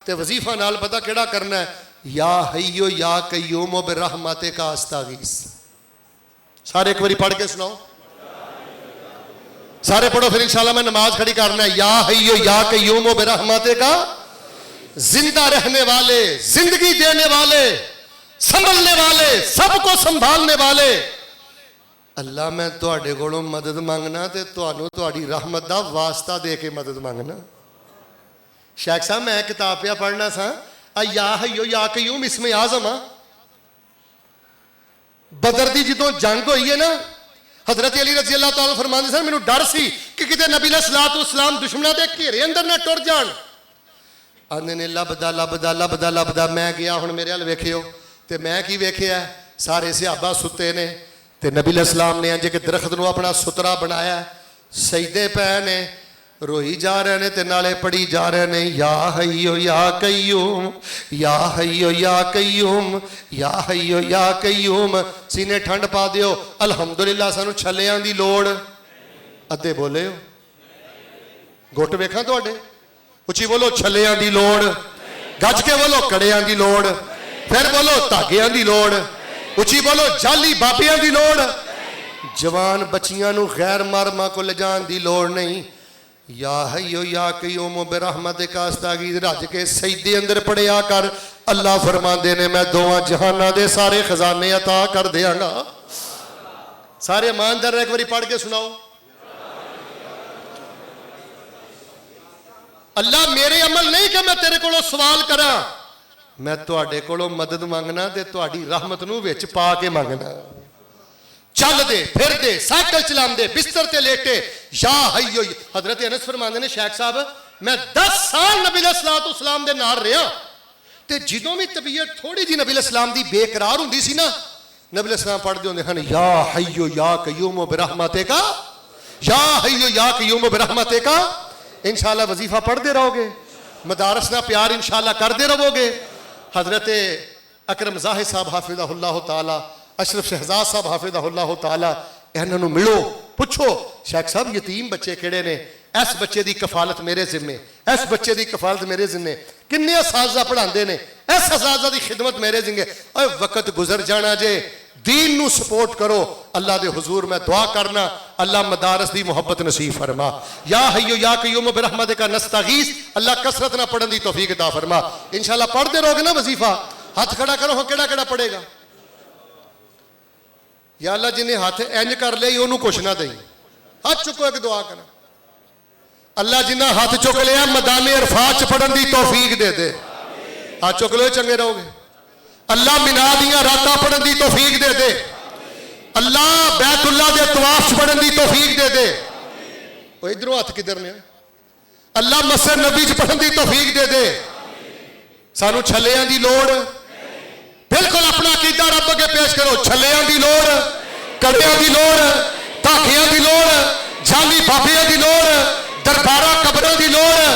तो वजीफा नाल पता केड़ा करना है, या हय्यो या कय्यूम बिरहमतिक का अस्तगीस। सारे एक बारी पढ़ के सुनाओ, सारे पढ़ो, फिर इंशाल्लाह मैं नमाज खड़ी करना है। या हय्यो या कय्यूम बिरहमतिक का, जिंदा रहने वाले, जिंदगी देने वाले, संभलने वाले, सबको संभालने वाले अल्लाह, मैं तुहाडे कोलों मदद मंगना ते तुहानू तुहाडी रहमत दा वास्ता दे के मदद मंगना। शेख साहब मैं किताब पे पढ़ना सा, या हय्यो या कय्यूम इसमें आज़म आ। बदर दी जदों जंग होई है ना, हजरत अली रज़ी अल्लाह तआला फरमांदे सन, मैनू डर सी कि किते नबी अलैहिस्सलातु वस्सलाम दुश्मनां दे घेरे अंदर ना टुर जाण। आंदे ने लभदा लभदा लभदा लभदा मैं गया, हुण मेरे हल वेखियो ते मैं की वेखिया, सारे सहाबा सुते ने ते नबी अलैहिस्सलाम ने इंज कि दरख्त नूं अपना सुतरा बनाया, सजदे पै ने, रोई जा रहे ने ते नाले पढ़ी जा रहे ने, या हय्यो या कय्यूम, या हय्यो या कय्यूम, या हय्यो या कय्यूम। सीने ठंड पा दियो, अल्हम्दुलिल्लाह सानू छल्लियां दी लोड़। अद्धे बोले हो, गुट वेखां तुहाडे, उची बोलो छल्लियां दी लोड़, गज के बोलो कड़ियां दी लोड़, फिर बोलो धागियां दी लोड़, उची बोलो जाली बाबियां दी लोड़, जवान बच्चियां नू गैर मरमा को ले जान दी लोड़ नहीं। या हय्यो या कय्यूम बिरहमतिक का अस्तगीस रज के सजदे अंदर पढ़िया कर। अल्लाह फरमांदे ने मैं दोवां जहानां दे सारे खजाने अता कर देंगा। सारे ईमानदार एक बारी पढ़ के सुनाओ, अल्लाह मेरे अमल नहीं कि मैं तेरे कोलों सवाल करा, मैं तुहाडे कोलों मदद मंगना ते तुहाडी रहमत नूं विच पा के मंगना। चलदे फिरदे साइकिल चलांदे बिस्तर ते लेटे, या हय्यो। हजरत अनस फरमांदे ने, शेख साहब मैं 10 साल नबी अलैहिस्सलातु वस्सलाम दे नाल रहा ते जदों भी तबीयत थोड़ी जी नबी अलैहिस्सलाम दी बेकरार हुंदी सी ना, नबी अलैहिस्सलाम पढ़दे हुंदे हन, या हय्यो या कय्यूम बिरहमतिक का, या हय्यो या कय्यूम बिरहमतिक का। इंशाअल्लाह वजीफा पढ़ते रहोगे, मदारस ना प्यार इंशाअल्लाह करते रहोगे। हजरत अकरम ज़ाहिद साहब हाफिज़हुल्लाह ताला, अशरफ शहजाद साहब हाफिज़हुल्लाह ताला, इन्होंने मिलो, पूछो शेख साहब यतीम बच्चे किहड़े ने, इस बच्चे की कफालत मेरे जिम्मे, इस बच्चे की कफालत मेरे जिम्मे, किन्ने असातिज़ा पढ़ाते हैं, इस असातिज़ा की खिदमत मेरे जिम्मे। और वक्त गुजर जाना जे, दीन नू सपोर्ट करो। अल्लाह दे हुजूर मैं दुआ करना, अल्लाह मदारस दी मोहब्बत नसीब फरमा। या हय्यो या कय्यूम बिरहमतिक का नस्तगीस, अल्लाह कसरत ना पढ़न दी तौफीक अता फरमा। इंशाअल्लाह पढ़ते रहोगे ना वजीफा, हाथ खड़ा करो, हो केड़ा केड़ा पढ़ेगा। या अल्लाह जिन्हें हाथ इंज कर लिया उन्होंने कुछ ना दई, हाथ चुको एक दुआ करा। अल्लाह जिन्हें हाथ चुक लिया मैदाने अरफात च पढ़न दी तौफीक दे दे, हाथ चुक लो चंगे रहोगे। अल्लाह मिना दियां रातां पढ़न दी तौफीक दे दे, अल्लाह बैतुल्लाह दे तवाफ च पढ़न दी तौफीक दे दे। वो इधरों हाथ किधर ने, अल्लाह मस्जिद नबी च पढ़न दी तौफीक दे दे। सानू छल्लियां दी लोड़, बिल्कुल अपना अकीदा रब अगे पेश करो। छल्लियां दी लोड़, कड़ियां दी लोड़, धागियां दी लोड़, जाली बाबियां दी लोड़, दरबारा कबरों की लोड़।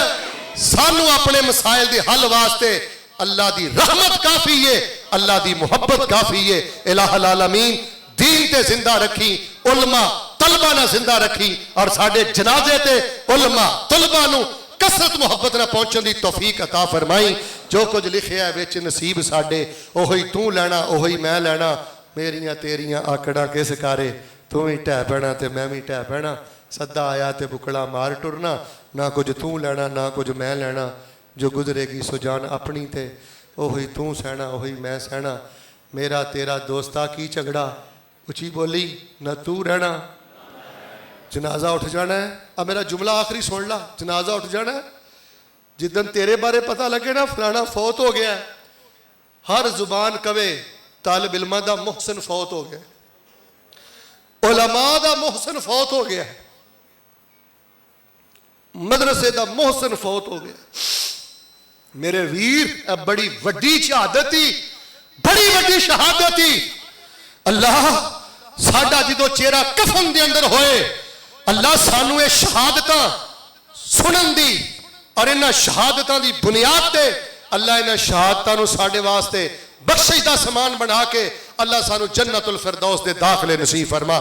सानू अपने मसाइल के हल वास्ते अल्लाह की रहमत काफी है, अल्लाह की मुहब्बत काफी है। इलाहुल आलमीन दीन ते जिंदा रखी, उलमा तलबा ना जिंदा रखी, और साडे जनाजे ते उलमा तलबा नू कसरत मुहब्बत ना पहुंचने की तौफीक अता फरमाई। जो कुछ लिखिया है विच नसीब साडे, ओही तू लैना ओही मैं लैना। मेरियां तेरियां आकड़ा किस कारे, तू ही ढह पैना ते मैं भी ढह पैना। सदा आया ते बुकड़ा मार टुरना, ना कुछ तू लैना ना कुछ मैं लैना। जो गुजरेगी सो जान अपनी ते, ओही तू सहना ओही मैं सहना। मेरा तेरा दोस्ता की झगड़ा, उची बोली ना तू रहना। जनाजा उठ जाना है। अब मेरा जुमला आखिरी सुन ला, जनाजा उठ जाना है। जिदन तेरे बारे पता लगे ना फलाना फौत हो गया, हर जुबान कवे तालिब इल्मा दा मुहसन फौत हो गया, उलमा दा मुहसन फौत हो गया, मदरसे दा मुहसन फौत हो गया। मेरे वीर बड़ी वड्डी शहादत थी, बड़ी वड्डी शहादत थी। अल्लाह साडा जो चेहरा कफन दे अंदर होए, अल्लाह सानू ये शहादतां सुनन दी और इन्हां शहादतां दी बुनियाद ते अल्लाह इन्हां शहादतां नू साडे वास्ते बख्शिश दा समान बना के अल्लाह सानू जन्नतुल फिरदौस दे दाखले नसीब फरमा।